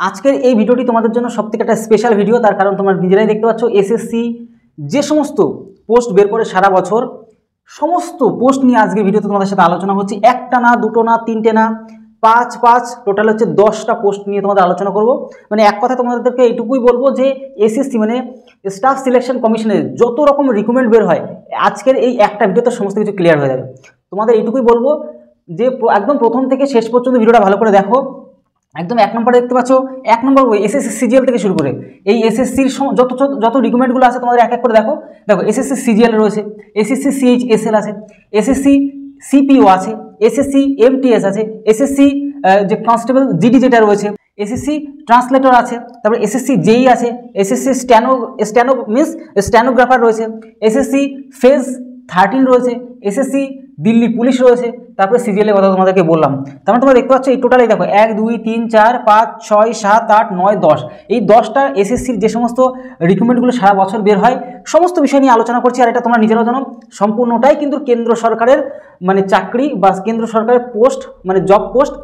আজকের এই ভিডিওটি তোমাদের জন্য সবথেকে একটা স্পেশাল ভিডিও, তার কারণ তোমরা নিজেরাই দেখতে পাচ্ছ এসএসসি যে সমস্ত পোস্ট বের করে সারা বছর সমস্ত পোস্ট নিয়ে আজকে ভিডিওতে তোমাদের সাথে আলোচনা হচ্ছে। একটা না, দুটো না, তিনটে না, পাঁচ টোটাল হচ্ছে 10টা পোস্ট নিয়ে তোমাদের আলোচনা করব। মানে এক কথা তোমাদেরকে এইটুকুই বলবো যে এসএসসি মানে স্টাফ সিলেকশন কমিশনের যত রকম রিক্রুটমেন্ট বের হয় আজকের এই একটা ভিডিওতে সমস্ত কিছু ক্লিয়ার হয়ে যাবে। তোমাদের এইটুকুই বলবো যে একদম প্রথম থেকে শেষ পর্যন্ত ভিডিওটা ভালো করে দেখো। একদম এক নম্বরে দেখতে পাচ্ছ, এক নম্বর এসএসসি সিজিএল থেকে শুরু করে এই এসএসসির যত রিক্রুটমেন্টগুলো আছে তোমাদের এক এক করে দেখো। এসএসসি সিজিএল রয়েছে, এসএসসি সিএইচএসএল আছে, এসএসসি সিপিও আছে, এসএসসি এমটিএস আছে, এসএসসি যে কনস্টেবল জিডি যেটা রয়েছে, এসএসসি ট্রান্সলেটর আছে, তারপরে এসএসসি জেই আছে, এসএসসি স্ট্যানোগ্রাফার রয়েছে, এসএসসি ফেজ 13 রয়েছে, এসএসসি দিল্লি পুলিশ রয়েছে, তারপরে সিজিএলের কথা তোমাদেরকে বললাম। তারপরে তোমরা দেখতে পাচ্ছ এই টোটালি দেখো 1 2 3 4 5 6 7 8 9 10 এই 10টা এসএসসির যে সমস্ত রিক্রুটমেন্টগুলো সারা বছর বের হয় সমস্ত বিষয় নিয়ে আলোচনা করছি। আর এটা তোমরা নিজেরাও জানো সম্পূর্ণটাই কিন্তু কেন্দ্র সরকারের মানে চাকরি বা কেন্দ্র সরকারের পোস্ট মানে জব পোস্ট।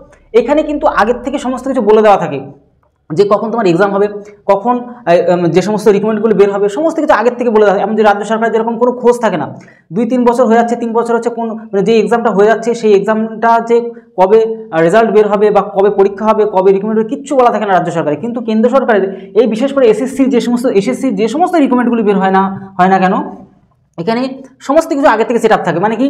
এখানে কিন্তু আগের থেকে সমস্ত কিছু বলে দেওয়া থাকে যে কখন তোমার এক্সাম হবে, কখন যে সমস্ত রিক্রুটমেন্টগুলো বের হবে সমস্ত কিছু আগের থেকে বলে দেওয়া হয়। এমন যে রাজ্য সরকারের যেরকম কোনো খোঁজ থাকে না, 2-3 বছর হয়ে যাচ্ছে, 3 বছর হচ্ছে কোন মানে যে এক্সামটা হয়ে যাচ্ছে সেই এক্সামটা যে কবে রেজাল্ট বের হবে বা কবে পরীক্ষা হবে, কবে রিক্রুটমেন্ট হবে কিচ্ছু বলা থাকে না রাজ্য সরকারের। কিন্তু কেন্দ্র সরকারের এই বিশেষ করে এসএসসির যে সমস্ত রিক্রুটমেন্টগুলি বের হয় না কেন এখানে সমস্ত কিছু আগের থেকে সেট আপ থাকে। মানে কি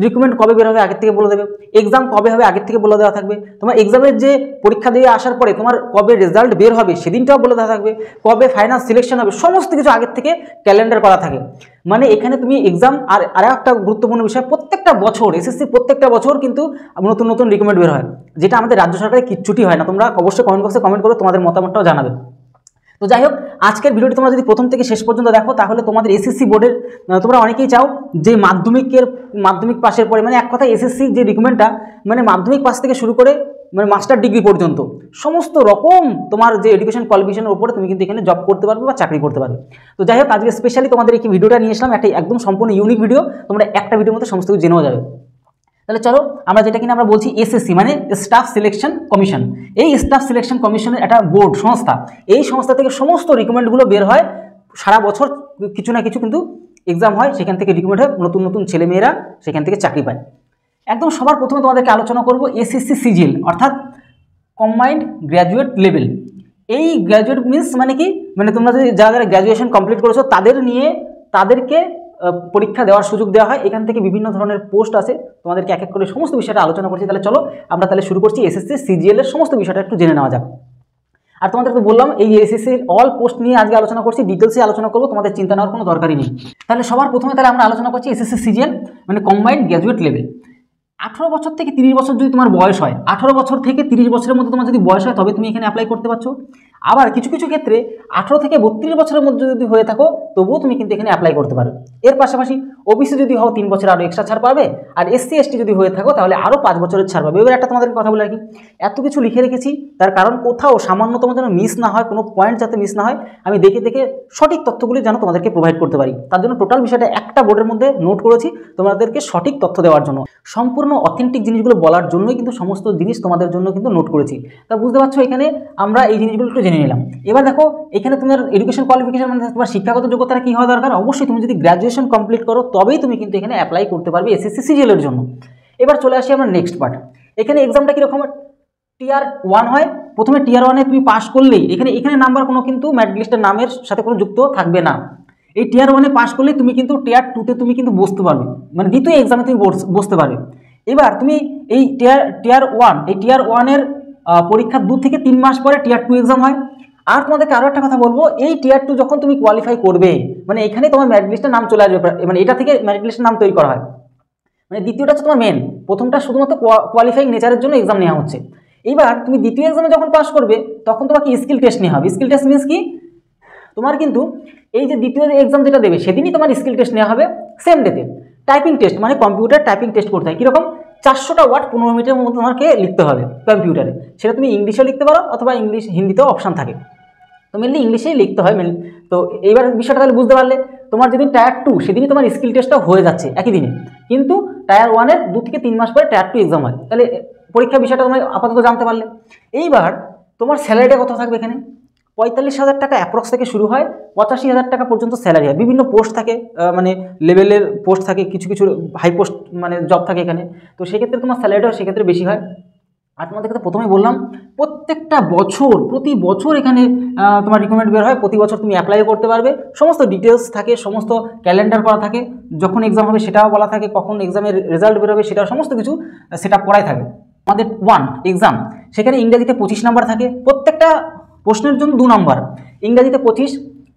রিক্রুটমেন্ট কবে বের হবে আগের থেকে বলে দেবে, এক্সাম কবে হবে আগের থেকে বলে দেওয়া থাকবে, তোমার এক্সামের যে পরীক্ষা দিয়ে আসার পরে তোমার কবে রেজাল্ট বের হবে সেদিনটাও বলে দেওয়া থাকবে, কবে ফাইনাল সিলেকশন হবে সমস্ত কিছু আগের থেকে ক্যালেন্ডার করা থাকে। মানে এখানে তুমি এক্সাম আর একটা গুরুত্বপূর্ণ বিষয় প্রত্যেকটা বছর এসএসসি প্রত্যেকটা বছর কিন্তু নতুন নতুন রিক্রুটমেন্ট বের হয়, যেটা আমাদের রাজ্য সরকারের কিচ্ছুটি হয় না। তোমরা অবশ্যই কমেন্ট বক্সে কমেন্ট করে তোমাদের মতামতটাও জানাবে। তো যাই হোক আজকের ভিডিওটি তোমরা যদি প্রথম থেকে শেষ পর্যন্ত দেখো তাহলে তোমাদের এসএসসি বোর্ডের তোমরা অনেকেই চাও যে মাধ্যমিক পাশের পরে মানে এক কথা এসএসসির যে রিক্রুটমেন্টটা মানে মাধ্যমিক পাস থেকে শুরু করে মানে মাস্টার ডিগ্রি পর্যন্ত সমস্ত রকম তোমার যে এডুকেশন কোয়ালিফিকেশনের উপরে তুমি কিন্তু এখানে জব করতে পারবে বা চাকরি করতে পারবে। তো যাই হোক আজকে স্পেশালি তোমাদের এই ভিডিওটা নিয়ে আসলাম, একটা একদম সম্পূর্ণ ইউনিক ভিডিও, তোমরা একটা ভিডিওর মধ্যে সমস্ত কিছু জেনেও যাবে। তাহলে চলো আমরা যেটা কিনা আমরা বলছি এসএসসি মানে স্টাফ সিলেকশন কমিশন। এই স্টাফ সিলেকশন কমিশনের একটা বোর্ড সংস্থা, এই সংস্থা থেকে সমস্ত রিক্রুটমেন্টগুলো বের হয় সারা বছর, কিছু না কিছু কিন্তু এক্সাম হয়, সেখান থেকে রিক্রুটমেন্ট হয়, নতুন নতুন ছেলেমেয়েরা সেখান থেকে চাকরি পায়। একদম সবার প্রথমে তোমাদেরকে আলোচনা করব এসএসসি সিজিএল অর্থাৎ কম্বাইন্ড গ্র্যাজুয়েট লেভেল। এই গ্র্যাজুয়েট মিনস মানে কি মানে তোমরা যদি যারা গ্র্যাজুয়েশন কমপ্লিট করেছো তাদেরকে পরীক্ষা দেওয়ার সুযোগ দেওয়া হয়। এখান থেকে বিভিন্ন ধরনের পোস্ট আছে, তোমাদেরকে এক এক করে সমস্ত বিষয়টা আলোচনা করছি। তাহলে চলো আমরা শুরু করছি এসএসসি সিজিএল এর সমস্ত বিষয়টা একটু জেনে নেওয়া যাক। আর তোমাদেরকে বললাম এই এসএসসির অল পোস্ট নিয়ে আজকে আলোচনা করছি, ডিটেলসে আলোচনা করবো, তোমাদের চিন্তা নেওয়ার কোনো দরকারই নেই। তাহলে সবার প্রথমে আমরা আলোচনা করছি এসএসসি সিজিএল মানে কম্বাইন্ড গ্র্যাজুয়েট লেভেল। 18 বছর থেকে 30 বছর যদি তোমার বয়স হয়, 18 বছর থেকে 30 বছরের মধ্যে তোমার যদি বয়স হয় তবে তুমি এখানে অ্যাপ্লাই করতে পারছো। আবার কিছু কিছু ক্ষেত্রে 18 থেকে 32 বছরের মধ্যে যদি হয়ে থাকো তবুও তুমি কিন্তু এখানে অ্যাপ্লাই করতে পারো। এর পাশাপাশি ওবিসি যদি হও 3 বছর আরও এক্সট্রা ছাড় পাবে, আর এসসি এসটি যদি হয়ে থাকো তাহলে আরও 5 বছরের ছাড় পাবে। এবার একটা তোমাদেরকে কথা বলে রাখি, এত কিছু লিখে রেখেছি তার কারণ কোথাও সামান্যতম যেন মিস না হয়, কোনো পয়েন্ট যাতে মিস না হয়, আমি দেখে সঠিক তথ্যগুলি যেন তোমাদেরকে প্রোভাইড করতে পারি। তার জন্য টোটাল বিষয়টা একটা বোর্ডের মধ্যে নোট করেছি তোমাদেরকে সঠিক তথ্য দেওয়ার জন্য, সম্পূর্ণ অথেন্টিক জিনিসগুলো বলার জন্যই কিন্তু সমস্ত জিনিস তোমাদের জন্য কিন্তু নোট করেছি। তা বুঝতে পারছো এখানে আমরা এই জিনিসগুলো একটু জেনে নিলাম। এবার দেখো এখানে তোমার এডুকেশন কোয়ালিফিকেশন মানে তোমার শিক্ষাগত যোগ্যতা কী হওয়া দরকার, অবশ্যই তুমি যদি গ্র্যাজুয়েশন কমপ্লিট করো তবেই তুমি কিন্তু এখানে অ্যাপ্লাই করতে পারবে এসএসসি সিজিএল এর জন্য। এবার চলে আসি আমরা নেক্সট পার্ট। এখানে এক্সামটা কীরকম টিয়ার 1 হয়, প্রথমে টিয়ার 1-এ তুমি পাস করলেই এখানে নাম্বার কোনো কিন্তু মেরিট লিস্টের নামের সাথে কোনো যুক্ত থাকবে না। এই টিয়ার 1-এ পাস করলেই তুমি কিন্তু টিয়ার 2-তে তুমি কিন্তু বসতে পারবে, মানে দ্বিতীয় এক্সামে তুমি বসতে পারবে। এবার তুমি এই টিয়ার 1 এই টিয়ার 1-এর পরীক্ষার 2 থেকে 3 মাস পরে টিয়ার 2 এক্সাম হয়। আর তোমাদেরকে আরও একটা কথা বলবো, এই টিয়ার 2 যখন তুমি কোয়ালিফাই করবে মানে এখানে তোমার মেরিট লিস্টের নাম চলে আসবে, মানে এটা থেকে মেরিট লিস্টের নাম তৈরি করা হয়। মানে দ্বিতীয়টা হচ্ছে তোমার মেন, প্রথমটা শুধুমাত্র কোয়ালিফাইং নেচারের জন্য এক্সাম নেওয়া হচ্ছে। এইবার তুমি দ্বিতীয় এক্সামে যখন পাস করবে তখন তোমাকে স্কিল টেস্ট নেওয়া হবে। স্কিল টেস্ট মিনস কি তোমার কিন্তু এই যে দ্বিতীয় এক্সাম যেটা দেবে সেদিনই তোমার স্কিল টেস্ট নেওয়া হবে সেম ডেতে। টাইপিং টেস্ট মানে কম্পিউটার টাইপিং টেস্ট করতে হয়, কীরকম 400টা ওয়ার্ড 15 মিনিটের মধ্যে তোমাকে লিখতে হবে কম্পিউটারে। সেটা তুমি ইংলিশে লিখতে পারো অথবা ইংলিশ হিন্দিতেও অপশান থাকে, তো মেনলি ইংলিশেই লিখতে হয় মেনলি। তো এইবার বিষয়টা তাহলে বুঝতে পারলে তোমার যেদিন টায়ার 2 সেদিনই তোমার স্কিল টেস্টটা হয়ে যাচ্ছে একই দিনে, কিন্তু টায়ার 1-এর 2 থেকে 3 মাস পরে টায়ার 2 এক্সাম হয়। তাহলে পরীক্ষা বিষয়টা তোমরা আপাতত জানতে পারলে। এইবার তোমার স্যালারিটা কত থাকবে এখানে 45,000 টাকা অ্যাপ্রক্স থেকে শুরু হয়, 85,000 টাকা পর্যন্ত স্যালারি হয়। বিভিন্ন পোস্ট থাকে, মানে লেভেলের পোস্ট থাকে, কিছু কিছু হাই পোস্ট মানে জব থাকে এখানে। তো সেক্ষেত্রে তোমার স্যালারিটাও সেক্ষেত্রে বেশি হয়। আর তোমাদেরকে তো প্রথমেই বললাম প্রত্যেকটা বছর প্রতি বছর এখানে তোমার রিক্রুটমেন্ট বের হয়, প্রতি বছর তুমি অ্যাপ্লাই করতে পারবে, সমস্ত ডিটেলস থাকে, সমস্ত ক্যালেন্ডার করা থাকে, যখন এক্সাম হবে সেটাও বলা থাকে, কখন এক্সামের রেজাল্ট বেরোবে সেটাও সমস্ত কিছু সেট আপ করাই থাকে। আমাদের এক্সাম, সেখানে ইংরেজিতে 25 নাম্বার থাকে, প্রত্যেকটা প্রশ্নের জন্য 2 নাম্বার, ইংরাজিতে 25,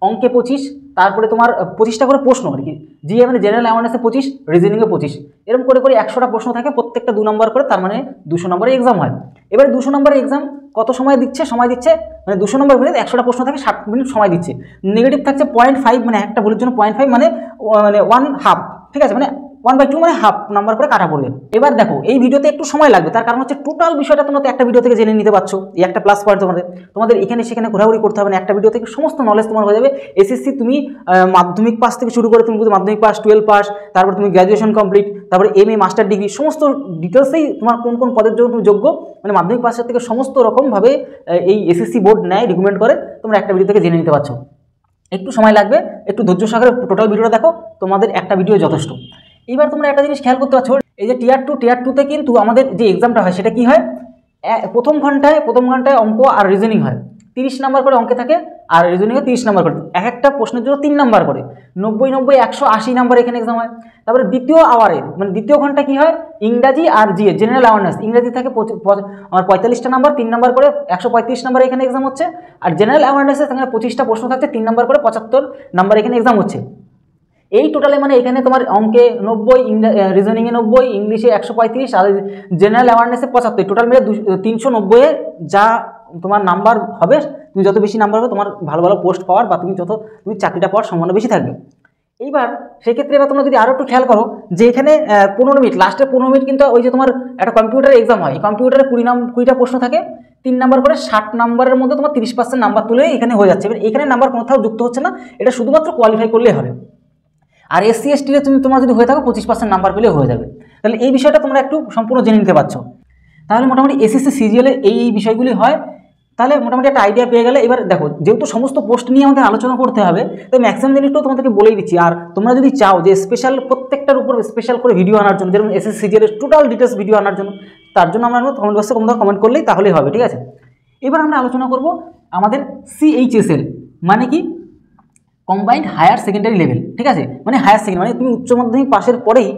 অঙ্কে 25, তারপরে তোমার 25টা করে প্রশ্ন আর কি, জিএ মানে জেনারেল অ্যাওয়ারনেসে 25, রিজনিংয়ে 25, এরকম করে করে 100টা প্রশ্ন থাকে, প্রত্যেকটা 2 নাম্বার করে, তার মানে 200 নম্বরের এক্সাম হয়। এবারে 200 নম্বরের এক্সাম কত সময় দিচ্ছে, মানে 200 নম্বর মিনিট 100টা প্রশ্ন থাকে, 60 মিনিট সময় দিচ্ছে। নেগেটিভ থাকছে 0.5, মানে একটা ভুলের জন্য 0.5 মানে 1/2, ঠিক আছে, মানে 1/2 মানে হাফ নাম্বার করে কাটা পড়বে। এবার দেখো এই ভিডিওতে একটু সময় লাগবে, তার কারণ হচ্ছে টোটাল বিষয়টা তোমরা তো একটা ভিডিও থেকে জেনে নিতে পারছো, এই একটা প্লাস পয়েন্ট তোমাদের এখানে সেখানে ঘোরাঘুরি করতে হবে না, একটা ভিডিও থেকে সমস্ত নলেজ তোমার হয়ে যাবে। এসএসসি তুমি মাধ্যমিক পাস থেকে শুরু করে তুমি মাধ্যমিক পাস, 12 পাস, তারপর তুমি গ্র্যাজুয়েশন কমপ্লিট, তারপরে এমএ মাস্টার ডিগ্রি, সমস্ত ডিটেলসেই তোমার কোন কোন পদের জন্য তুমি যোগ্য, মানে মাধ্যমিক পাসের থেকে সমস্ত রকমভাবে এই এসএসসি বোর্ড নেয়, রিকমেন্ড করে, তোমরা একটা ভিডিও থেকে জেনে নিতে পারছো। একটু সময় লাগবে, একটু ধৈর্য সহকারে টোটাল ভিডিওটা দেখো, তোমাদের একটা ভিডিও যথেষ্ট। এবার তোমরা একটা জিনিস খেয়াল করতে পারছো, এই যে টিয়ার 2তে কিন্তু আমাদের যে এক্সামটা হয় সেটা কি হয়, প্রথম ঘন্টায় অঙ্ক আর রিজনিং হয়, 30 নাম্বার করে অঙ্কে থাকে, আর রিজনিংয়ে 30 নাম্বার করে, এক একটা প্রশ্নের জন্য 3 নাম্বার করে, 90, 180 নাম্বার এখানে এক্সাম হয়। তারপরে দ্বিতীয় আওয়ারে মানে দ্বিতীয় ঘন্টা কি হয়, ইংরাজি আর জিএ জেনারেল অ্যাওয়ারনেস, ইংরাজি থাকে আমার 45টা নাম্বার, 3 নাম্বার করে, 135 নাম্বার এখানে এক্সাম হচ্ছে, আর জেনারেল অ্যাওয়ারনেসে সেখানে 25টা প্রশ্ন থাকছে, 3 নাম্বার করে 75 নাম্বার এখানে এক্সাম হচ্ছে। এই টোটালে মানে এখানে তোমার অঙ্কে 90, রিজনিংয়ে 90, ইংলিশে 135, আর জেনারেল অ্যাওয়ারনেসে 75, টোটাল মিলে 390 যা তোমার নাম্বার হবে, তুমি যত বেশি নাম্বার হবে তোমার ভালো ভালো পোস্ট পাওয়ার বা তুমি চাকরিটা পাওয়ার সম্ভাবনা বেশি থাকবে। এইবার সেক্ষেত্রে এবার তোমরা যদি আরও একটু খেয়াল করো যে এখানে 15 মিনিট, লাস্টে 15 মিনিট কিন্তু ওই যে তোমার একটা কম্পিউটারের এক্সাম হয়, এই কম্পিউটারে 20টা প্রশ্ন থাকে, 3 নাম্বার করে, 60 নাম্বারের মধ্যে তোমার 30% নাম্বার তুলে এখানে হয়ে যাচ্ছে। এবার এখানে নাম্বার কোথাও যুক্ত হচ্ছে না, এটা শুধুমাত্র কোয়ালিফাই করলেই হবে। আর এসসি এসটিতে তোমার যদি হয়ে থাকো 25% নাম্বার পেলে হয়ে যাবে। তাহলে এই বিষয়টা তোমরা একটু সম্পূর্ণ জেনে নিতে পারছো। তাহলে মোটামুটি এসএসসি সিজিএলে এই বিষয়গুলি হয়, তাহলে মোটামুটি একটা আইডিয়া পেয়ে গেলে। এবার দেখো যেহেতু সমস্ত পোস্ট নিয়ে আমাদের আলোচনা করতে হবে, তাই ম্যাক্সিমাম জিনিসটাও তোমাদেরকে বলেই দিচ্ছি। আর তোমরা যদি চাও যে স্পেশাল প্রত্যেকটার উপর স্পেশাল করে ভিডিও আনার জন্য, যেরকম এসএসসি সিজিএলের টোটাল ডিটেলস ভিডিও আনার জন্য, তার জন্য আমরা কমেন্ট বক্সে তোমরা কমেন্ট করলেই তাহলেই হবে, ঠিক আছে। এবার আমরা আলোচনা করব আমাদের সিএইচএসএল মানে কি, কম্বাইন্ড হায়ার সেকেন্ডারি লেভেল, ঠিক আছে, মানে হায়ার সেকেন্ডারি মানে তুমি উচ্চ মাধ্যমিক পাশের পরেই,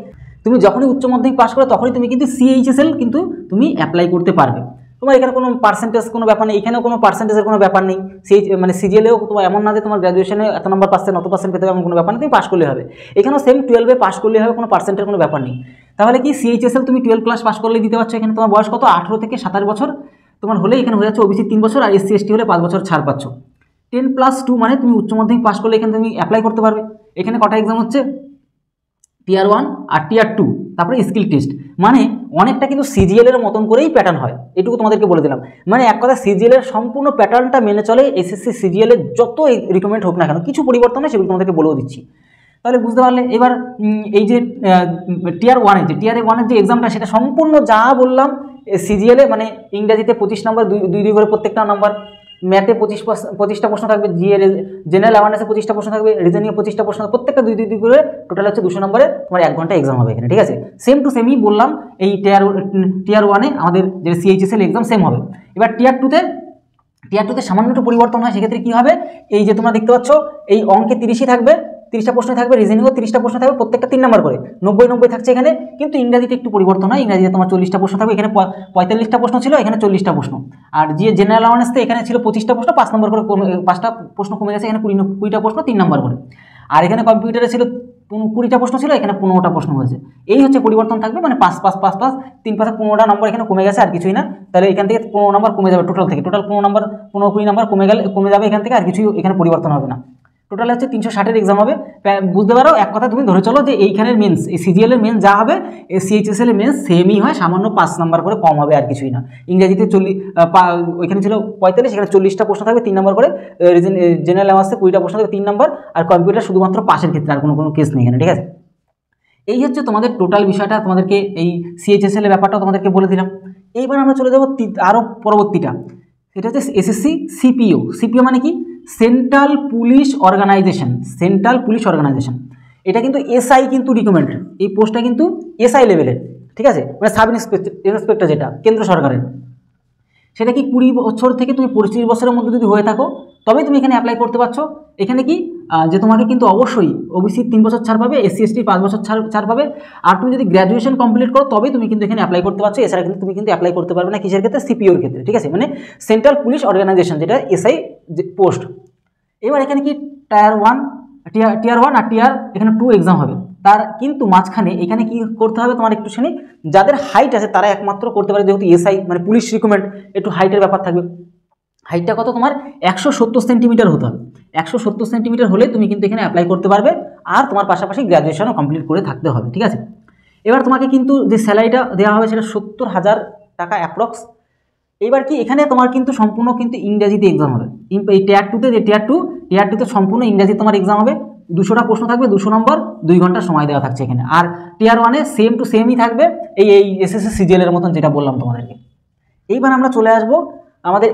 তুমি যখনই উচ্চ মাধ্যমিক পাস করো তখনই তুমি কিন্তু সিএইচএসএল কিন্তু তুমি অ্যাপ্লাই করতে পারবে। তোমার এখানে কোনো পার্সেন্টেজ কোনো ব্যাপার নেই, এখানেও কোনো পার্সেন্টেজের কোনো ব্যাপার নেই, মানে সিজিএলেও তোমার এমন না যে তোমার গ্র্যাজুয়েশনে এত নাম্বার পাচ্ছেন অত পার্সেন্ট পেতে হবে এমন কোনো ব্যাপার নেই, তুমি পাস করলে হবে। এখানেও সেম 12-এ পাস করলে হবে, কোনো পার্সেন্টের কোনো ব্যাপার নেই। তাহলে কি সিএইচএসএল তুমি 12 ক্লাস পাস করলেই দিতে পারছো। এখানে তোমার বয়স কত, 18 থেকে 27 বছর তোমার হলে এখানে হয়ে যাচ্ছে, ওবিসি 3 বছর, আর এসসি এসটি হলে 5 বছর ছাড় পাচ্ছ। 10+2 মানে তুমি উচ্চ মাধ্যমিক পাস করলে এখানে তুমি অ্যাপ্লাই করতে পারবে। এখানে কটা এক্সাম হচ্ছে, টিয়ার 1 আর টিয়ার 2, তারপরে স্কিল টেস্ট, মানে অনেকটা কিন্তু সিজিএলের মতন করেই প্যাটার্ন হয়, এটুকু তোমাদেরকে বলে দিলাম। মানে এক কথা সিজিএলের সম্পূর্ণ প্যাটার্নটা মেনে চলে এসএসসি সিজিএলের যত রিকমেন্ড হোক না কেন, কিছু পরিবর্তন হয় সেগুলো তোমাদেরকে বলেও দিচ্ছি, তাহলে বুঝতে পারলে। এবার এই যে টিয়ার 1-এর যে এক্সামটা, সেটা সম্পূর্ণ যা বললাম সিজিএলে, মানে ইংরাজিতে 25 নাম্বার, 2 করে প্রত্যেকটা নাম্বার, ম্যাথে 25টা প্রশ্ন থাকবে, জিএ জেনারেল অ্যাওয়ারনেসে 25টা প্রশ্ন থাকবে, রিজনিংয়ে 25টা প্রশ্ন, প্রত্যেকটা 2 করে টোটাল হচ্ছে 200 নম্বরে তোমার 1 ঘন্টা এক্সাম হবে এখানে, ঠিক আছে। সেম টু সেমই বললাম, এই টিয়ার 1-এ আমাদের যে সিএইচএসএল এক্সাম সেম হবে। এবার টিয়ার 2-তে সামান্য একটু পরিবর্তন হয়। সেক্ষেত্রে কী হবে, এই যে তোমরা দেখতে পাচ্ছ এই অঙ্কে 30ই থাকবে, 30টা প্রশ্ন থাকবে, রিজনিংও 30টা প্রশ্ন থাকবে, প্রত্যেকটা 3 নাম্বার করে, 90 থাকছে এখানে। কিন্তু ইংরাজিতে একটু পরিবর্তন হয়, ইংরাজিতে তোমার 40টা প্রশ্ন থাকবে, এখানে 45টা প্রশ্ন ছিল, এখানে 40টা প্রশ্ন। আর যে জেনারেল অ্যাওয়ারনেসে এখানে ছিল 25টা প্রশ্ন, 5 নম্বর করে 5টা প্রশ্ন কমে গেছে, এখানে 20টা প্রশ্ন 3 নাম্বার করে। আর এখানে কম্পিউটারে ছিল 20টা প্রশ্ন ছিল, এখানে 15টা প্রশ্ন হয়েছে। এই হচ্ছে পরিবর্তন থাকবে, মানে 5 5 5 5 3 5 15টা নম্বর এখানে কমে গেছে, আর কিছুই না। তাহলে এখান থেকে 15 নাম্বার কমে যাবে টোটাল 15 নাম্বার 15-20 নাম্বার কমে যাবে এখান থেকে, আর কিছুই এখানে পরিবর্তন হবে না। টোটাল হচ্ছে 360-এর এক্সাম হবে। বুঝতে পারো, এক কথা তুমি ধরে চলো যে এইখানের মেন্স, এই সিজিএলের মেন্স যা হবে, এই সিএইচএসএল এর মেন্স সেমই হয়, সামান্য 5 নাম্বার করে কম হবে, আর কিছুই না। ইংরেজিতে 40, ওইখানে ছিল 45, এখানে 40টা প্রশ্ন থাকবে 3 নাম্বার করে, জেনারেল অ্যাওয়ারনেসে 20টা প্রশ্ন থাকবে 3 নাম্বার, আর কম্পিউটার শুধুমাত্র পাশের ক্ষেত্রে, আর কোনো কেস নেই এখানে, ঠিক আছে। এই হচ্ছে তোমাদের টোটাল বিষয়টা, তোমাদেরকে এই সিএইচএসএল এর ব্যাপারটা তোমাদেরকে বলে দিলাম। এইবার আমরা চলে যাবো আরও পরবর্তীটা, সেটা হচ্ছে এসএসসি সিপিও। সিপিও মানে কি? Central police organisation. Central police organisation এটা কিন্তু এসআই কিন্তু রিকমেন্ড, এই পোস্টটা কিন্তু এসআই লেভেলের, ঠিক আছে, মানে সাব ইন্সপেক্টর যেটা কেন্দ্র সরকারের, সেটা কি 20 বছর থেকে তুমি 25 বছরের মধ্যে যদি হয়ে থাকো তবে তুমি এখানে অ্যাপ্লাই করতে পারছো। এখানে কি যে তোমাকে কিন্তু অবশ্যই ওবিসি 3 বছর ছাড় পাবে, এসসি এসটি 5 বছর ছাড় পাবে, আর তুমি যদি গ্র্যাজুয়েশন কমপ্লিট করো তবেই তুমি কিন্তু এখানে অ্যাপ্লাই করতে পারছো। এছাড়া কিন্তু তুমি কিন্তু অ্যাপ্লাই করতে পারবে না কিসের ক্ষেত্রে? সিপিওর ক্ষেত্রে, ঠিক আছে, মানে সেন্ট্রাল পুলিশ অর্গানাইজেশন যেটা এসআই পোস্ট। এবার এখানে কি টিয়ার 1 আর টিয়ার এখানে 2 এক্সাম হবে। তার কিন্তু মাঝখানে এখানে কি করতে হবে তোমার একটু শুনি, যাদের হাইট আছে তারা একমাত্র করতে পারে, যেহেতু এসআই মানে পুলিশ রিকমেন্ড, একটু হাইটের ব্যাপার থাকবে। হাইটটা কত তোমার? 170 সেন্টিমিটার হতে হবে। 170 সেন্টিমিটার হলে তুমি কিন্তু এখানে অ্যাপ্লাই করতে পারবে, আর তোমার পাশাপাশি গ্র্যাজুয়েশনও কমপ্লিট করে থাকতে হবে, ঠিক আছে। এবার তোমাকে কিন্তু যে স্যালারিটা দেওয়া হবে সেটা 70,000 টাকা অ্যাপ্রক্স। এবার কি এখানে তোমার কিন্তু সম্পূর্ণ কিন্তু ইংরাজিতে এক্সাম হবে। এই টিয়ার 2তে যে টিয়ার 2তে সম্পূর্ণ ইংরাজি তোমার এক্সাম হবে। 200টা প্রশ্ন থাকবে, 200 নম্বর, 2 ঘন্টা সময় দেওয়া থাকছে এখানে। আর টিয়ার 1-এ সেম টু সেমই থাকবে, এই এসএসসি সিজিএলের মতন যেটা বললাম তোমাদেরকে। এইবার আমরা চলে আসবো আমাদের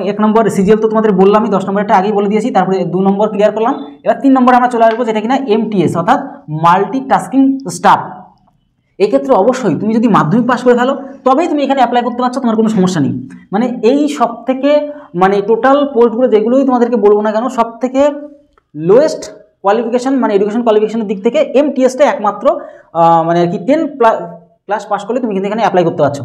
1 নম্বর সিজিএল তো তোমাদের বললামই, 10 নম্বরটা আগেই বলে দিয়েছি, তারপরে 2 নম্বর ক্লিয়ার করলাম। এবার 3 নম্বরে আমরা চলে আসবো যেটা কিনা এমটিএস অর্থাৎ মাল্টিটাস্কিং স্টাফ। এক্ষেত্রে অবশ্যই তুমি যদি মাধ্যমিক পাস করে ফেলো তবেই তুমি এখানে অ্যাপ্লাই করতে পারছো, তোমার কোনো সমস্যা নেই। মানে এই সব থেকে মানে টোটাল পোস্টগুলো যেগুলোই তোমাদেরকে বলবো না কেন, সব থেকে লোয়েস্ট কোয়ালিফিকেশান মানে এডুকেশন কোয়ালিফিকেশনের দিক থেকে এমটিএসটা একমাত্র মানে আর কি 10 ক্লাস পাস করলে তুমি কিন্তু এখানে অ্যাপ্লাই করতে পারছো।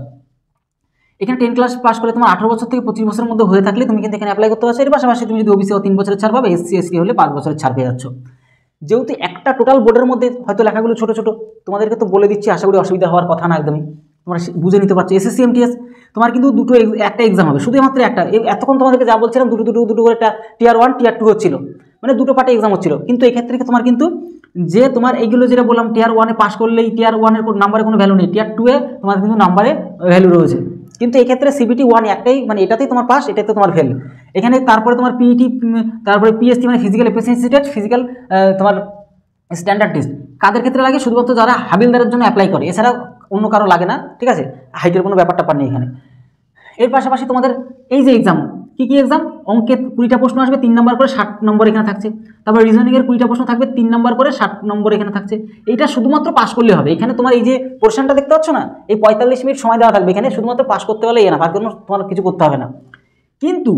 এখানে 10 ক্লাস পাস করে তোমার 18 বছর থেকে 25 বছরের মধ্যে হয়ে থাকলে তুমি কিন্তু এখানে অ্যাপ্লাই করতে পারছো। এর পাশাপাশি তুমি যদি ওবিসি 3 বছরের ছাড় পাবে, এসসি এসটি হলে 5 বছরের ছাড় পেয়ে যাচ্ছ। যেহেতু একটা টোটাল বোর্ডের মধ্যে হয়তো লেখাগুলো ছোটো ছোটো, তোমাদেরকে তো বলে দিচ্ছি, আশা করি অসুবিধা হওয়ার কথা না, একদমই তোমরা বুঝে নিতে পারছো। এসএসসি এমটিএস তোমার কিন্তু একটা এক্সাম হবে, শুধুমাত্র একটা। এতক্ষণ তোমাদেরকে যা বলছিলাম দুটো করে একটা টিয়ার 1 টিয়ার 2 হচ্ছিল, মানে দুটো পার্টে এক্সাম হচ্ছিল। কিন্তু এক্ষেত্রে তোমার কিন্তু যে তোমার এইগুলো যেটা বললাম, টিয়ার 1-এ পাস করলেই টিয়ার 1-এর নাম্বারে কোনো ভ্যালু নেই, টিয়ার 2-এ তোমার কিন্তু নাম্বারে ভ্যালু রয়েছে। কিন্তু এক্ষেত্রে সিবিটি 1 একটাই, মানে এটাতেই তোমার পাস, এটাতে তোমার ফেল। এখানে তারপরে তোমার পিইটি, তারপরে পিএসটি মানে ফিজিক্যাল এফিসিয়েন্সি টেস্ট, ফিজিক্যাল তোমার স্ট্যান্ডার্ড টেস্ট কাদের ক্ষেত্রে লাগে? শুধুমাত্র যারা হাবিলদারের জন্য অ্যাপ্লাই করে, এছাড়া অন্য কারো লাগে না, ঠিক আছে। হাইটের কোনো ব্যাপারটা নেই এখানে। এর পাশাপাশি তোমাদের এই যে এক্সাম, কী এক্সাম? অঙ্কের 20টা প্রশ্ন আসবে, 3 নম্বর করে 60 নম্বর এখানে থাকছে। তারপর রিজনিংয়ের 20টা প্রশ্ন থাকবে, 3 নম্বর করে 60 নম্বর এখানে থাকছে। এইটা শুধুমাত্র পাস করলে হবে। এখানে তোমার এই যে পোর্শনটা দেখতে পাচ্ছ না, এই 45 মিনিট সময় দেওয়া থাকবে, এখানে শুধুমাত্র পাস করতে পারলে না, তার জন্য তোমার কিছু করতে হবে না। কিন্তু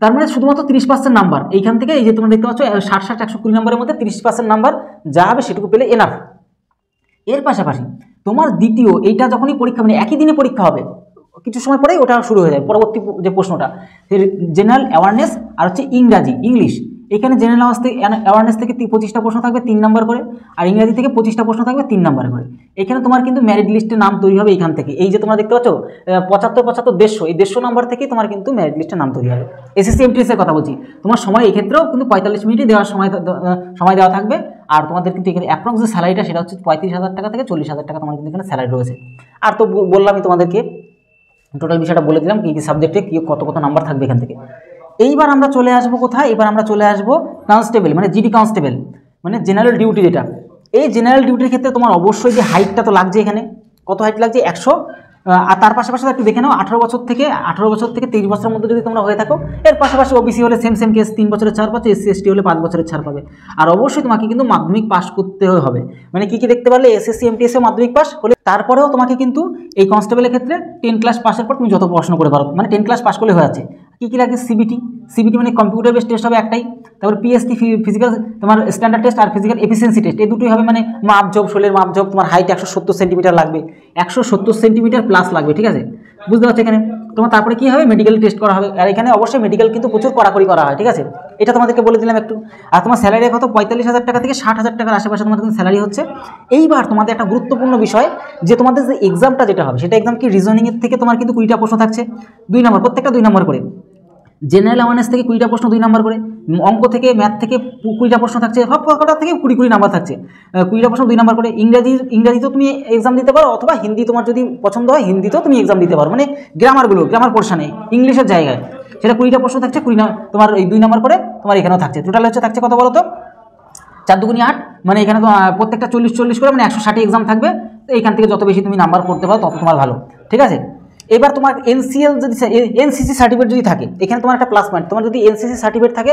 তার মানে শুধুমাত্র 30% নাম্বার এইখান থেকে, এই যে তোমরা দেখতে পাচ্ছ 60 120 নম্বরের মধ্যে 30% নাম্বার যা হবে সেটুকু পেলে এনাফ। এর পাশাপাশি তোমার দ্বিতীয় এইটা যখনই পরীক্ষা, মানে একই দিনে পরীক্ষা হবে, কিছু সময় পরেই ওটা শুরু হয়ে যায় পরবর্তী যে প্রশ্নটা, জেনারেল অ্যাওয়ারনেস আর হচ্ছে ইংলিশ। এখানে জেনারেল অ্যাওয়ারনেস থেকে 25টা প্রশ্ন থাকবে 3 নম্বর করে, আর ইংরাজি থেকে 25টা প্রশ্ন থাকবে 3 নম্বর করে। এখানে তোমার কিন্তু মেরিট লিস্টের নাম তৈরি হবে এইখান থেকে। এই যে তোমরা দেখতে পাচ্ছ 75 150 এই 150 নাম্বার থেকেই তোমার কিন্তু মেরিট লিস্টের নাম তৈরি হবে। এসএসসি এমটিএস এর কথা বলছি। তোমার সময় এই ক্ষেত্রেও কিন্তু 45 মিনিটই দেওয়ার সময় দেওয়া থাকবে। আর তোমাদের কিন্তু এখানে অ্যাপ্রক্স যে স্যালারিটা সেটা হচ্ছে 35,000 টাকা থেকে 40,000 টাকা তোমার কিন্তু এখানে স্যালারি রয়েছে। আর তো বললামই তোমাদেরকে, টোটাল বিষয়টা বলে দিলাম কী কী সাবজেক্টে কী কত নাম্বার থাকবে এখান থেকে। এইবার আমরা চলে আসবো কোথায়? এবার আমরা চলে আসবো কনস্টেবল, মানে জিডি কনস্টেবল, মানে জেনারেল ডিউটি যেটা। এই জেনারেল ডিউটির ক্ষেত্রে তোমার অবশ্যই যে হাইটটা তো লাগছে, এখানে কত হাইট লাগছে? 100। আর তার পাশাপাশি একটু দেখে নাও, 18 বছর থেকে 23 বছরের মধ্যে যদি তোমরা হয়ে থাকো। এর পাশাপাশি ওবিসি হলে সেম কেস, 3 বছরের ছাড় পাচ্ছে, এসসি এসটি হলে 5 বছরের ছাড় পাবে। আর অবশ্যই তোমাকে কিন্তু মাধ্যমিক পাস করতে হবে। মানে কী দেখতে পারলে? এসএসসি এমটিএসে মাধ্যমিক পাস হলে, তারপরেও তোমাকে কিন্তু এই কনস্টেবলের ক্ষেত্রে 10 ক্লাস পাসের পর তুমি যত পড়াশোনা করে পারো, মানে 10 ক্লাস পাস করলে হয়ে যাচ্ছে। কী লাগে? সিবিটি মানে কম্পিউটার বেস টেস্ট হবে একটাই। তারপর পিএসটি ফিজিক্যাল তোমার স্ট্যান্ডার্ড টেস্ট, আর ফিজিক্যাল এফিসিয়েন্সি টেস্ট, এই দুটোই হবে। মানে মাপঝোপ, শরীরের মাপঝোপ, তোমার হাইট 170 সেন্টিমিটার লাগবে, 170 সেন্টিমিটার প্লাস লাগবে, ঠিক আছে, বুঝতে পারছো। এখানে তোমার তারপরে কী হবে? মেডিকেল টেস্ট করা হবে। আর এখানে অবশ্যই মেডিকেল কিন্তু প্রচুর কড়াকড়ি করা হয়, ঠিক আছে, এটা তোমাদেরকে বলে দিলাম একটু। আর তোমার স্যালারি কত? 45,000 টাকা থেকে 60,000 টাকার আশেপাশে তোমাদের কিন্তু স্যালারি হচ্ছে। এইবার তোমাদের একটা গুরুত্বপূর্ণ বিষয়, যে তোমাদের যে এক্সামটা যেটা হবে সেটা এক্সাম কি রিজনিংয়ের থেকে তোমার কিন্তু 20টা প্রশ্ন থাকছে, 2 নম্বর, প্রত্যেকটা 2 নম্বর করে। জেনারেল অ্যাওয়ারনেস থেকে 20টা প্রশ্ন 2 নম্বর করে, অঙ্ক থেকে ম্যাথ থেকে 20টা প্রশ্ন থাকছে, সব কটা থেকে 20 নাম্বার থাকছে, 20টা প্রশ্ন 2 নম্বর করে। ইংরাজিতেও তুমি এক্সাম দিতে পারো, অথবা হিন্দি তোমার যদি পছন্দ হয় হিন্দিতেও তুমি এক্সাম দিতে পারো, মানে গ্রামার পোর্শনে ইংলিশের জায়গায় সেটা 20টা প্রশ্ন থাকছে, তোমার এই 2 নম্বর করে তোমার এখানেও থাকছে। টোটাল থাকছে কত বলো তো? 4 দুগুনি 8, মানে এখানে তো প্রত্যেকটা 40 করে, মানে 160 এক্সাম থাকবে। তো এখান থেকে যত বেশি তুমি নাম্বার করতে পারো তত তোমার ভালো, ঠিক আছে। এবার তোমার এনসিএল যদি এনসিসি সার্টিফিকেট যদি থাকে, এখানে তোমার একটা প্লাস পয়েন্ট, তোমার যদি এনসিসি সার্টিফিকেট থাকে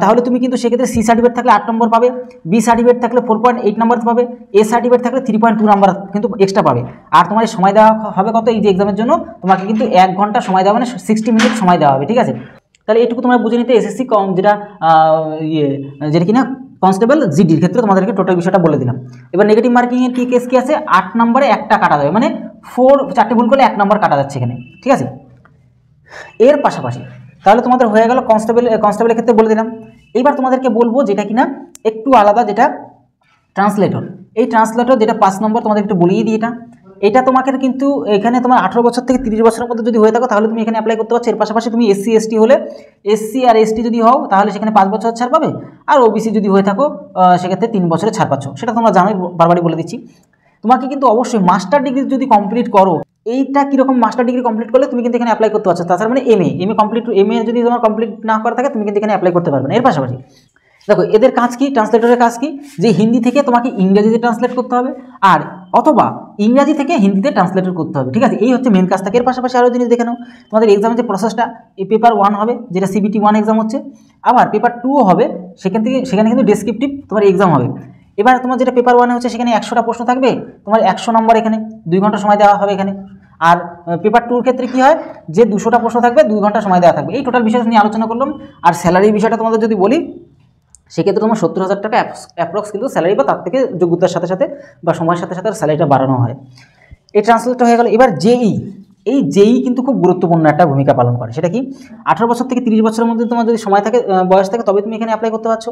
তাহলে তুমি কিন্তু সেক্ষেত্রে সি সার্টিফিকেট থাকলে 8 নম্বর পাবে, বি সার্টিফিকেট থাকলে 4.8 নম্বর পাবে, এ সার্টিফিকেট থাকলে 3.2 নম্বর কিন্তু এক্সট্রা পাবে। আর তোমার সময় দেওয়া হবে কত, এই যে এক্সামের জন্য তোমাকে কিন্তু 1 ঘন্টা সময় দেওয়া, মানে 60 মিনিট সময় দেওয়া হবে, ঠিক আছে। তাহলে এটুকু তোমরা বুঝে নিতে, এসএসসি যেটা কিনা কনস্টেবল জিডির ক্ষেত্রে তোমাদেরকে টোটাল বিষয়টা বলে দিলাম। এবার নেগেটিভ মার্কিংয়ের কি কেস কি আছে, 8 নম্বরে একটা কাটা যাবে, মানে 4 ভুল করলে 1 নম্বর কাটা যাচ্ছে এখানে, ঠিক আছে। এর পাশাপাশি তাহলে তোমাদের হয়ে গেল কনস্টেবলের ক্ষেত্রে বলে দিলাম। এইবার তোমাদেরকে বলবো যেটা কিনা একটু আলাদা, যেটা ট্রান্সলেটর। এই ট্রান্সলেটর যেটা 5 নম্বর, তোমাদের একটু বলিয়ে দিই। এটা তোমাকে কিন্তু এখানে তোমার 18 বছর থেকে 30 বছরের মধ্যে যদি হয়ে থাকো তাহলে তুমি এখানে অ্যাপ্লাই করতে পারছো। এর পাশাপাশি তুমি এসসি এসটি হলে, এসসি আর এসটি যদি হও তাহলে সেখানে 5 বছর ছাড় পাবে, আর ওবিসি যদি হয়ে থাকো সেক্ষেত্রে 3 বছরের ছাড় পাচ্ছ। সেটা তোমরা জানোই, বারবারই বলে দিচ্ছি। তোমাকে কিন্তু অবশ্যই মাস্টার ডিগ্রি যদি কমপ্লিট করো, এইটা কীরকম, মাস্টার ডিগ্রি কমপ্লিট করলে তুমি কিন্তু এখানে অ্যাপ্লাই করতে পারছো। তাছাড়া মানে এমএ যদি তোমার কমপ্লিট না করা থাকে তুমি কিন্তু এখানে অ্যাপ্লাই করতে পারবে না। এর পাশাপাশি দেখো এদের কাজ কি, ট্রান্সলেটরের কাজ কি, যে হিন্দি থেকে তোমাকে ইংরেজিতে ট্রান্সলেট করতে হবে, আর অথবা ইংরাজি থেকে হিন্দিতে ট্রান্সলেট করতে হবে, ঠিক আছে। এই হচ্ছে মেন কাজ থাকে। এর পাশাপাশি আরও জিনিস দেখে নাও, তোমাদের এক্সামের যে প্রসেসটা, এই পেপার 1 হবে যেটা CBT 1 এক্সাম হচ্ছে, আবার পেপার 2 হবে, সেখানে কিন্তু ডেসক্রিপটিভ তোমার এক্সাম হবে। এবার তোমার যেটা পেপার 1 হচ্ছে সেখানে 100টা প্রশ্ন থাকবে, তোমার 100 নম্বর, এখানে 2 ঘন্টা সময় দেওয়া হবে এখানে। আর পেপার 2 ক্ষেত্রে কী হয়, যে 200টা প্রশ্ন থাকবে, 2 ঘন্টা সময় দেওয়া থাকবে। এই টোটাল বিষয় নিয়ে আলোচনা করলাম। আর স্যালারির বিষয়টা তোমাদের যদি বলি, সেক্ষেত্রে তোমার 70,000 টাকা অ্যাপ্রক্স কিন্তু স্যালারি, বা তার থেকে যোগ্যতার সাথে সাথে বা সময়ের সাথে সাথে স্যালারিটা বাড়ানো হয়। এই ট্রান্সলেটটা হয়ে গেল। এবার এই জেই কিন্তু খুব গুরুত্বপূর্ণ একটা ভূমিকা পালন করে। সেটা কি, 18 বছর থেকে 30 বছরের মধ্যে তোমার যদি সময় থাকে, বয়স থাকে, তবে তুমি এখানে অ্যাপ্লাই করতে পারছো।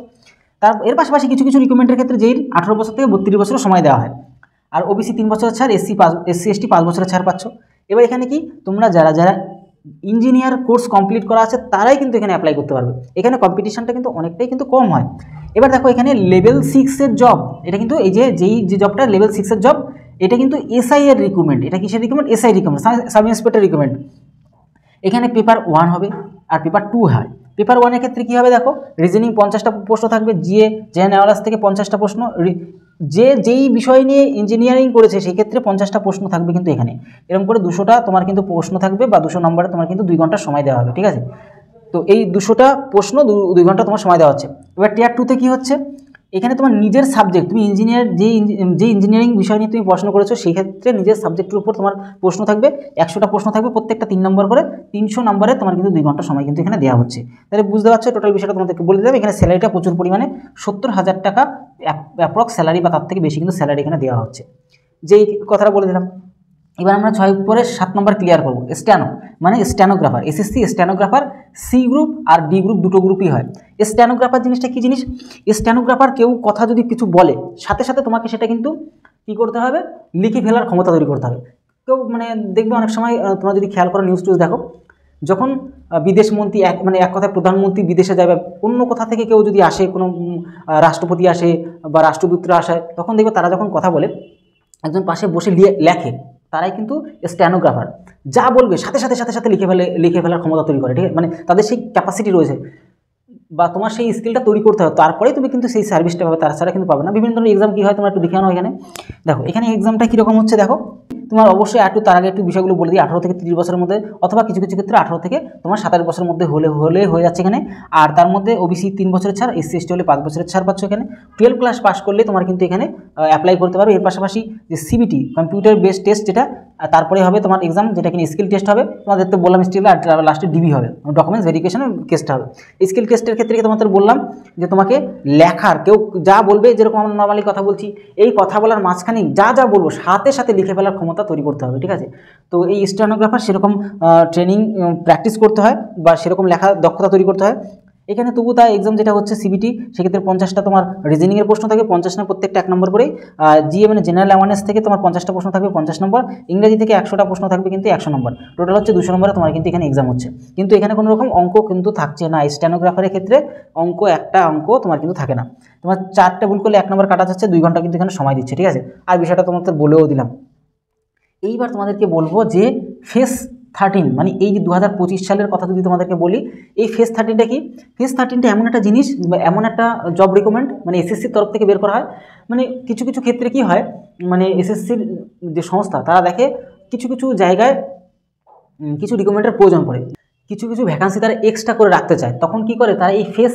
এর পাশাপাশি কিছু রিক্রুটমেন্টের ক্ষেত্রে জেইর 18 বছর থেকে 32 বছরের সময় দেওয়া হয়। আর ওবিসি 3 বছরের ছাড়, এসসি এসটি 5 বছরের ছাড় পাচ্ছ। এবার এখানে কি, তোমরা যারা ইঞ্জিনিয়ার কোর্স কমপ্লিট করা আছে তারাই কিন্তু এখানে অ্যাপ্লাই করতে পারবে। এখানে কম্পিটিশনটা কিন্তু অনেকটাই কিন্তু কম হয়। এবার দেখো এখানে লেভেল 6 জব, এটা কিন্তু এই যে জবটা লেভেল 6 জব, এটা কিন্তু এসআই এর রিক্রুটমেন্ট। এটা কিসের recruitment? SI recruitment, sub inspector recruitment. এখানে পেপার 1 হবে আর পেপার 2 হয়। পেপার 1 এর ক্ষেত্রে কী হবে দেখো, রিজনিং 50টা প্রশ্ন থাকবে, জেনারেল থেকে 50টা প্রশ্ন, যেই বিষয় নিয়ে ইঞ্জিনিয়ারিং করেছে সেই ক্ষেত্রে 50টা প্রশ্ন থাকবে কিন্তু এখানে। এরকম করে 200টা তোমার কিন্তু প্রশ্ন থাকবে, বা 200 নম্বরে তোমার কিন্তু 2 ঘন্টা সময় দেওয়া হবে, ঠিক আছে। তো এই 200টা প্রশ্ন 2 ঘন্টা তোমার সময় দেওয়া হচ্ছে। এবার টিয়ার 2তে কী হচ্ছে, এখানে তোমার নিজের সাবজেক্ট, তুমি যে ইঞ্জিনিয়ারিং বিষয় নিয়ে তুমি পড়াশোনা করেছো সেই ক্ষেত্রে নিজের সাবজেক্টের উপর তোমার প্রশ্ন থাকবে, 100টা প্রশ্ন থাকবে, প্রত্যেকটা 3 নম্বর করে, 300 নম্বরে তোমার কিন্তু 2 ঘন্টা সময় কিন্তু এখানে দেওয়া হচ্ছে। তাহলে বুঝতে পারছো টোটাল বিষয়টা তোমাদেরকে বলে দিলাম। এখানে স্যালারিটা প্রচুর পরিমাণে 70,000 টাকা অ্যাপ্রক্স স্যালারি, বা তার থেকে বেশি কিন্তু স্যালারি এখানে দেওয়া হচ্ছে, যেই কথাটা বলে দিলাম। এবার আমরা 6 পরে 7 নম্বর ক্লিয়ার করবো, স্ট্যানো, মানে স্ট্যানোগ্রাফার। এসএসসি স্ট্যানোগ্রাফার সি গ্রুপ আর ডি গ্রুপ, দুটো গ্রুপই হয়। স্ট্যানোগ্রাফার জিনিসটা কী জিনিস, স্ট্যানোগ্রাফার কেউ কথা যদি কিছু বলে, সাথে সাথে তোমাকে সেটা কিন্তু কী করতে হবে, লিখে ফেলার ক্ষমতা তৈরি করতে হবে। কেউ মানে দেখবে অনেক সময় তোমরা যদি খেয়াল করো, নিউজ দেখো, যখন বিদেশ মন্ত্রী এক কথায় প্রধানমন্ত্রী বিদেশে যায়, বা অন্য কোথা থেকে কেউ যদি আসে, কোনো রাষ্ট্রপতি আসে বা রাষ্ট্রদূতরা আসে, তখন দেখবে তারা যখন কথা বলে, একজন পাশে বসে লেখে, তারাই কিন্তু স্ট্যানোগ্রাফার। যা বলবে সাথে সাথে লিখে ফেলার ক্ষমতা তৈরি করে, ঠিক আছে। মানে তাদের সেই ক্যাপাসিটি রয়েছে, বা তোমার সেই স্কিলটা তৈরি করতে হবে, তারপরেই তুমি কিন্তু সেই সার্ভিসটা পাবে, তাছাড়া কিন্তু পাবে না। বিভিন্ন ধরনের এক্সাম কী হয় তোমরা একটু দেখে আনো। এখানে দেখো, এখানে এক্সামটা কীরকম হচ্ছে দেখো, তোমার অবশ্যই তার আগে একটু বিষয়গুলো বলে দিই। 18 থেকে 30 বছরের মধ্যে, অথবা কিছু ক্ষেত্রে 18 থেকে তোমার 27 বছরের মধ্যে হলে হয়ে যাচ্ছে এখানে। আর তার মধ্যে ওবিসি 3 বছরের ছাড়, এসসি এসটি হলে 5 বছরের ছাড় পাচ্ছ এখানে। 12 ক্লাস পাস করলে তোমার কিন্তু এখানে অ্যাপ্লাই করতে পারবে। এর পাশাপাশি যে সিবিটি, কম্পিউটার বেসড টেস্ট, যেটা তারপরে হবে তোমার এক্সাম, যেটা কিনা স্কিল টেস্ট হবে। তোমাদের তো বললাম স্কিল, আর লাস্টে ডিবি হবে, ডকুমেন্টস ভেরিফিকেশনের টেস্ট হবে। স্কিল টেস্টের ক্ষেত্রে তোমাদের বললাম যে তোমাকে লেখার, কেউ যা বলবে, যেরকম আমরা নর্মালি কথা বলছি, এই কথা বলার মাঝখানে যা বলবো সাথে সাথে লিখে ফেলার ক্ষমতা তৈরি করতে হবে, ঠিক আছে। তো এই স্টেনোগ্রাফার সেরকম ট্রেনিং প্র্যাকটিস করতে হয়, বা সেরকম লেখা দক্ষতা তৈরি করতে হয় এখানে। তবু তাই এক্সাম যেটা হচ্ছে সিবিটি, সেক্ষেত্রে 50টা তোমার রিজনিংয়ের প্রশ্ন থাকবে, 50 না প্রত্যেকটা 1 নম্বর করেই। জিএ মানে জেনারেল অ্যাওয়ারনেস থেকে তোমার 50টা প্রশ্ন থাকবে, 50 নম্বর। ইংরেজি থেকে 100টা প্রশ্ন থাকবে, কিন্তু 100 নম্বর। টোটাল হচ্ছে 200 নম্বরে তোমার কিন্তু এখানে এক্সাম হচ্ছে। কিন্তু এখানে কোনো রকম অঙ্ক কিন্তু থাকছে না। স্টেনোগ্রাফারের ক্ষেত্রে একটা অঙ্ক তোমার কিন্তু থাকে না। তোমার 4টে ভুল করলে 1 নম্বর কাটা যাচ্ছে, 2 ঘন্টা কিন্তু এখানে সময় দিচ্ছে, ঠিক আছে। আর বিষয়টা তোমাদের বলেও দিলাম। এইবার তোমাদেরকে বলবো যে ফেজ 13, মানে এই যে 2025 সালের কথা যদি তোমাদেরকে বলি, এই ফেজ 13টা কি? ফেজ 13টা এমন একটা জিনিস, এমন একটা জব রিক্রুটমেন্ট, মানে এসএসসির তরফ থেকে বের করা হয়। মানে কিছু ক্ষেত্রে কি হয়, মানে এসএসসির যে সংস্থা, তারা দেখে কিছু জায়গায় কিছু রিক্রুটমেন্টের প্রয়োজন পড়ে, কিছু কিছু ভ্যাকান্সি তারা এক্সট্রা করে রাখতে চায়, তখন কি করে তারা এই ফেজ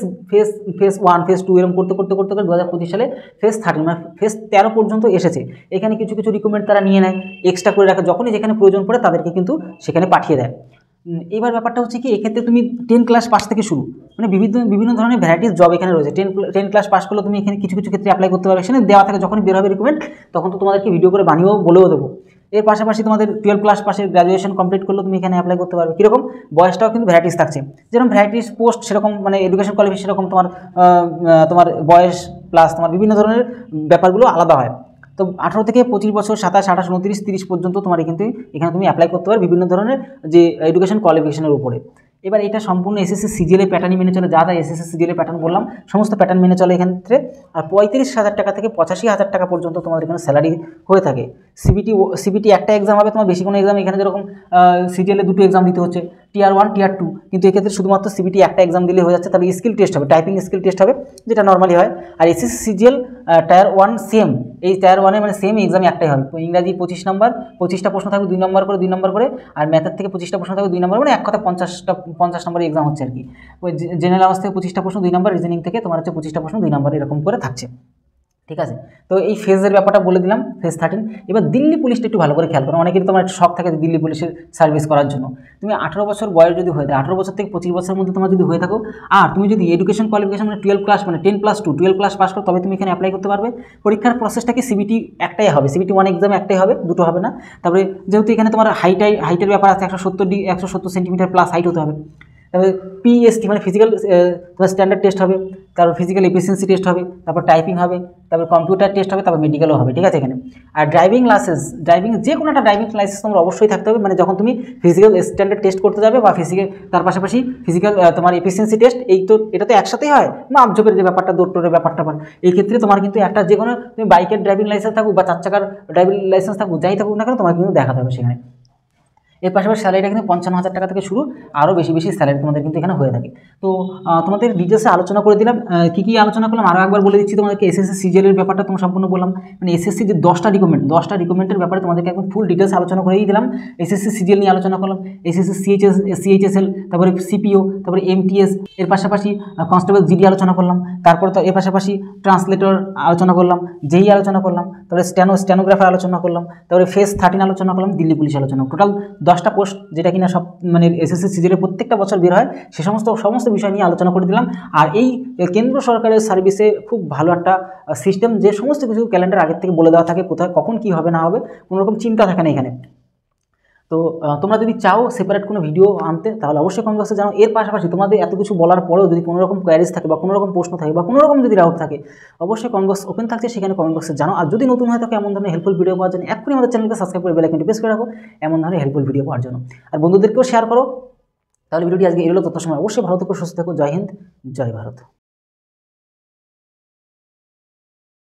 1 ফেজ 2 এরকম করতে করতে করতে 2025 সালে ফেজ 13 মানে ফেজ 13 পর্যন্ত এসেছে। এখানে কিছু কিছু রিক্রুটমেন্ট তারা নিয়ে নেয়, এক্সট্রা করে রাখে, যখনই যেখানে প্রয়োজন পড়ে তাদেরকে কিন্তু সেখানে পাঠিয়ে দেয়। এবার ব্যাপারটা হচ্ছে কি, এক্ষেত্রে তুমি 10 ক্লাস পাস থেকে শুরু, মানে বিভিন্ন ধরনের ভ্যারাইটিস জব এখানে রয়েছে। 10 ক্লাস পাস করলে তুমি এখানে কিছু কিছু ক্ষেত্রে অ্যাপ্লাই করতে পারবে, সেখানে দেওয়া থাকে, যখন বের হবে রিক্রুটমেন্ট তখন তো তোমাদেরকে ভিডিও করে বানিয়েও বলেও দেবো। এর পাশাপাশি তোমাদের 12 ক্লাস পাশে গ্র্যাজুয়েশন কমপ্লিট করলে তুমি এখানে অ্যাপ্লাই করতে পারবে। কীরকম বয়সটাও কিন্তু ভ্যারাইটিস থাকছে, যেরকম ভ্যারাইটিস পোস্ট সেরকম মানে এডুকেশন কোয়ালিফিকেশন সেরকম তোমার বয়স প্লাস তোমার বিভিন্ন ধরনের ব্যাপারগুলো আলাদা হয়। তো 18 থেকে 25 বছর, 27, 28, 29, 30 পর্যন্ত তোমার কিন্তু এখানে তুমি অ্যাপ্লাই করতে পারো বিভিন্ন ধরনের যে এডুকেশন কোয়ালিফিকেশনের উপরে। এবার এটা সম্পূর্ণ এসএসসি সিজিএল প্যাটার্নই মেনে চলে, যা এসএসসি সিজিএল প্যাটার্ন বললাম সমস্ত প্যাটার্ন মেনে চলে এক্ষেত্রে। আর 35,000 টাকা থেকে 85,000 টাকা পর্যন্ত তোমাদের এখানে স্যালারি হয়ে থাকে। সিবিটি একটা এক্সাম হবে, তোমার বেশি কোনো এক্সাম এখানে যেরকম সিজিএলে 2টো এক্সাম দিতে হচ্ছে, টিয়ার 1 টিয়ার 2, কিন্তু এক্ষেত্রে শুধুমাত্র সিবিটি একটা এক্সাম দিলে হয়ে যাচ্ছে। তবে স্কিল টেস্ট হবে, টাইপিং স্কিল টেস্ট হবে, যেটা নর্মালি হয়। আর এসএসসি সিজিএল টায়ার 1 সেম, এই টায়ার 1-এ মানে সেম এক্সাম একটাই হবে। ইংরাজি 25 নম্বর, 25টা প্রশ্ন থাকবে 2 নম্বর করে, আর ম্যাথের থেকে 25টা প্রশ্ন থাকবে 2 নম্বর, মানে এক কথা 50 নম্বরের এক্সাম হচ্ছে আর কি। ওই জেনারেল আওয়ার্স থেকে 25টা প্রশ্ন 2 নম্বর, রিজনিং থেকে তোমার হচ্ছে 25টা প্রশ্ন 2 নম্বর, এরকম করে থাকছে। ঠিক আছে, তো এই ফেজের ব্যাপারটা বলে দিলাম, ফেজ 13। এবার দিল্লি পুলিশটা একটু ভালো করে খেয়াল করো, অনেকেরই তোমার একটা শখ থাকে দিল্লি পুলিশের সার্ভিস করার জন্য। তুমি 18 বছর বয়স যদি হয়ে থাকে, 18 বছর থেকে 25 বছরের মধ্যে তোমার যদি হয়ে থাকো, আর তুমি যদি এডুকেশন কোয়ালিফিকেশন মানে 12 ক্লাস মানে 10+2 12 ক্লাস পাস করো, তবে তুমি এখানে অ্যাপ্লাই করতে পারবে। পরীক্ষার প্রসেসটা কি, সিবিটি একটাই হবে, সিবিটি 1 এক্সাম একটাই হবে, দুটো হবে না। তারপরে যেহেতু এখানে তোমার হাইটের ব্যাপার আছে, 170 সেন্টিমিটার প্লাস হাইট হতে হবে। তারপরে পিএসটি মানে ফিজিক্যাল তোমার স্ট্যান্ডার্ড টেস্ট হবে, তারপর ফিজিক্যাল এফিসিয়েন্সি টেস্ট হবে, তারপর টাইপিং হবে, তারপর কম্পিউটার টেস্ট হবে, তারপর মেডিকেলও হবে। ঠিক আছে এখানে। আর ড্রাইভিং যে কোনো একটা ড্রাইভিং লাইসেন্স তোমার অবশ্যই থাকতে হবে, মানে যখন তুমি ফিজিক্যাল স্ট্যান্ডার্ড টেস্ট করতে যাবে বা তার পাশাপাশি ফিজিক্যাল তোমার এফিসিয়েন্সি টেস্ট, এটা তো একসাথেই হয়, মাপজোকের যে ব্যাপারটা, দৌড়ের ব্যাপারটা এই ক্ষেত্রে তোমার কিন্তু একটা যে কোনো তুমি বাইকের ড্রাইভিং লাইসেন্স থাকুক বা 4 চাকার ড্রাইভিং লাইসেন্স থাকুক, যাই থাকুক না কেন, তোমার কিন্তু দেখাতে হবে সেখানে। এর পাশাপাশি স্যালারিটা কিন্তু 55,000 টাকা থেকে শুরু, আরও বেশি স্যালারি তোমাদের কিন্তু এখানে হয়ে থাকে। তো তোমাদের ডিটেলসে আলোচনা করে দিলাম, কী আলোচনা করলাম আরও একবার বলে দিচ্ছি তোমাদেরকে। এসএসসি সিজিএলের ব্যাপারটা তোমার সম্পূর্ণ বললাম, মানে এসএসসি যে 10টা রিকমেন্ডের ব্যাপারে তোমাদেরকে একদম ফুল ডিটেলস আলোচনা করেই দিলাম। এসএসসি সিজিএল নিয়ে আলোচনা করলাম, এসএসসি সিএইচএসএল, তারপরে সিপিও, তারপরে এমটিএস, এর পাশাপাশি কনস্টেবল জিডি আলোচনা করলাম, তারপরে তো এর পাশাপাশি ট্রান্সলেটর আলোচনা করলাম, যেই আলোচনা করলাম, তারপরে স্ট্যানোগ্রাফার আলোচনা করলাম, তারপরে ফেজ 13 আলোচনা করলাম, দিল্লি পুলিশ আলোচনা, টোটাল 10টা পোস্ট, যেটা কিনা সব মানে এসএসসি সিজিএলের প্রত্যেকটা বছর বের হয়, সে সমস্ত বিষয় নিয়ে আলোচনা করে দিলাম। আর এই কেন্দ্র সরকারের সার্ভিসে খুব ভালো একটা সিস্টেম, যে সমস্ত কিছু ক্যালেন্ডার আগের থেকে বলে দেওয়া থাকে, কোথায় কখন কী হবে না হবে, কোনোরকম চিন্তা থাকে না এখানে। তো তোমরা যদি চাও সেপারেট কোনো ভিডিও আনতে, তাহলে অবশ্যই কমেন্ট বক্সে জানাও। এর পাশাপাশি তোমাদের এত কিছু বলার পরেও যদি কোনো রকম কোয়ারিজ থাকে বা কোনো রকম প্রশ্ন থাকে বা কোনো রকম যদি ডাউট থাকে, অবশ্যই কমেন্ট বক্স ওপেন থাকছে, সেখানে কমেন্ট বক্সে জানাও। আর যদি নতুন হয় থাকে এমন ধরনের হেল্পফুল ভিডিও পাওয়ার জন্য এখনই আমাদের চ্যানেলকে সাবস্ক্রাইব করে বেল আইকনটি প্রেস করে রাখো, এমন ধরনের হেল্পফুল ভিডিও পাওয়ার জন্য। আর বন্ধুদেরকেও শেয়ার করো। তাহলে ভিডিওটি আজকে এগুলো তত সময় অবশ্যই ভালো থেকো, সুস্থ থেকো। জয় হিন্দ, জয় ভারত।